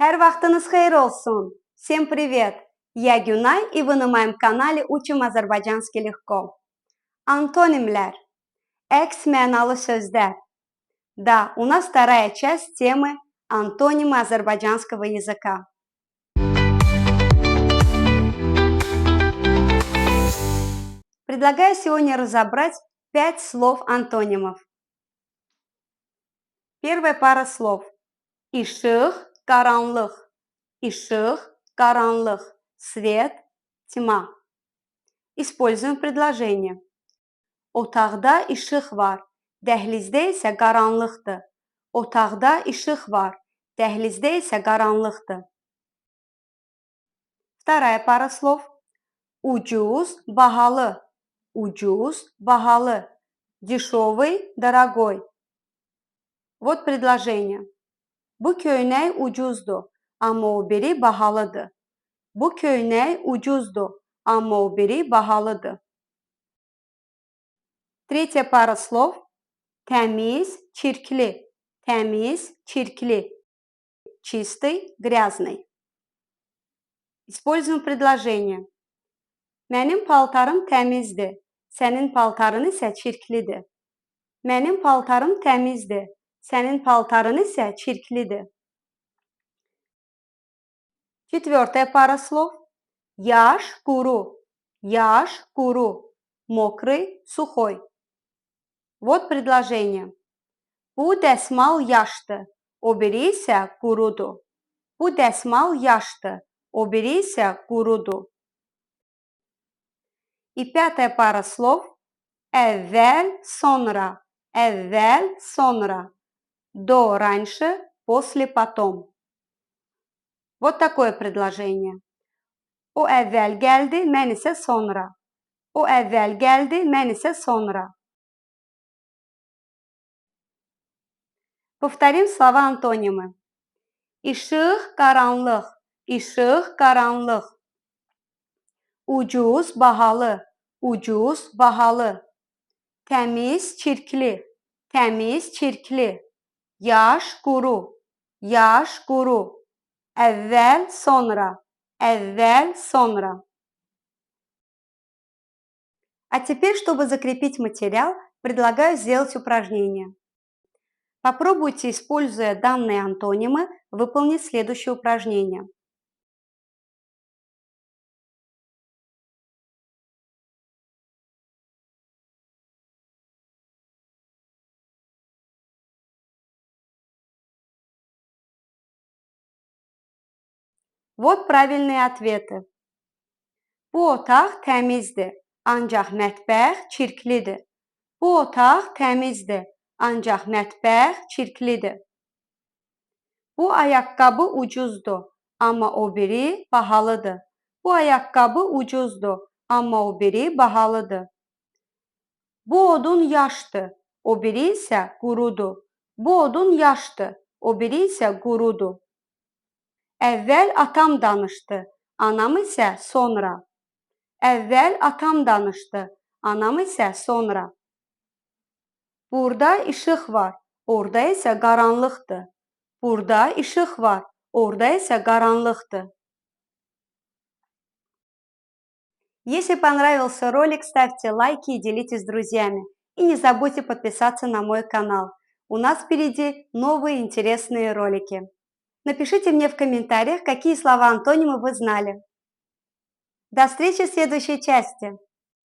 Her vaxtınız xeyir olsun. Всем привет! Я Гюнай, и вы на моем канале Учим Azərbaycanski Lегко. Антонимlər. Əks mənalı sözlər. Да, у нас вторая часть темы антонимы азербайджанского языка. Предлагаю сегодня разобрать 5 слов-антонимов. Первая пара слов. Işıq, qaranlıq. Işıq, qaranlıq. Свет, тьма. Используем предложение. Otaqda işıq var, dəhlizdə isə qaranlıqdır. Otaqda işıq var, dəhlizdə isə qaranlıqdır. Вторая пара слов. Ucuz, bahalı. Ucuz, bahalı. Дешевый, дорогой. Вот предложение. Bu köynək ucuzdur, amma o biri bahalıdır. Bu köynək ucuzdur, amma o biri bahalıdır. Третья пара слов. Təmiz, çirkli. Təmiz, çirkli. Чистый, грязный. Используем предложение. Mənim paltarım təmizdir, sənin paltarın isə çirklidir. Mənim paltarım təmizdir, sənin paltarın isə çirklidir. Четвертая пара слов. Yaş, quru. Yaş, quru. Мокрый, сухой. Вот предложение. Bu dəsmal yaşdır, o biri isə qurudur. Bu dəsmal yaşdır, o biri isə qurudur. И пятая пара слов. Əvvəl, sonra. Əvvəl, sonra. До, раньше, после, потом. Вот такое предложение. O əvvəl gəldi, mən isə sonra. O əvvəl gəldi, mən isə sonra. Повторим слова-антонимы. Işıq, qaranlıq. Işıq, qaranlıq. Ucuz, bahalı. Ucuz, bahalı. Təmiz, çirkli. Təmiz, çirkli. Yaş, quru. Yaş, quru. Əvvəl, sonra. Əvvəl, sonra. А теперь, чтобы закрепить материал, предлагаю сделать упражнение. Попробуйте, используя данные антонимы, выполнить следующее упражнение. Вот правильные ответы. Bu otaq təmizdir, ancaq mətbəx çirklidir. Bu otaq təmizdir, ancaq mətbəx çirklidir. Bu ayaqqabı ucuzdur, amma o biri bahalıdır. Bu ayaqqabı ucuzdur, amma o biri bahalıdır. Bu odun yaşdır, o biri isə qurudur. Bu odun yaşdır, o biri isə qurudur. Əvvəl atam danışdı, anam isə sonra. Əvvəl atam danışdı, anam isə sonra. Burada işıq var, orada isə qaranlıqdır. Burada işıq var, orada isə qaranlıqdır. Если понравился ролик, ставьте лайки и делитесь с друзьями. И не забудьте подписаться на мой канал. У нас впереди новые интересные ролики. Напишите мне в комментариях, какие слова-антонимы вы знали. До встречи в следующей части!